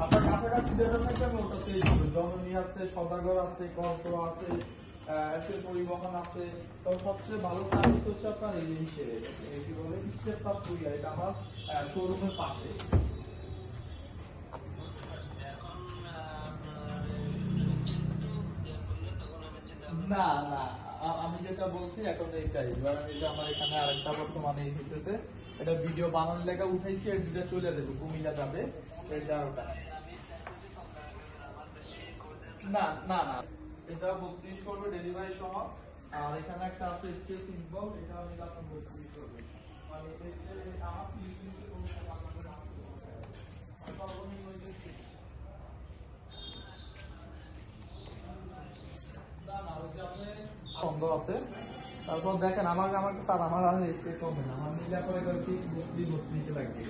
আপনার কাছাকাছি যেটা থাকবে ওটাতেই জননী আছে, সদাগর আছে, কর্ত আছে, পরিবহন আছে। তো সবচেয়ে ভালো সার্ভিস হচ্ছে আপনার এই কি বলে স্টেপ প্লাস কুরিয়ার, এটা আমার শোরুমের পাশে। না না, আমি যেটা বলছি এখন এইটাই, ধরেন এটা আমার এখানে আরেকটা বর্তমানে হইতেছে, এটা ভিডিও বানানোর লেখা উঠাইছি, এর ভিডিও চলে যাবে, কুমিল্লা যাবে। এটা ওটা না না না, এটা 32 করবে ডেলিভারি সহ। আর এখানে একটা আছে সিম্বল, এটা আমি আপনার 32 করবে, মানে আমার আছে। তারপর দেখেন আমার আমার স্যার আমার আর কমে না, আমার নিলে পরে 32 32 লাগবে।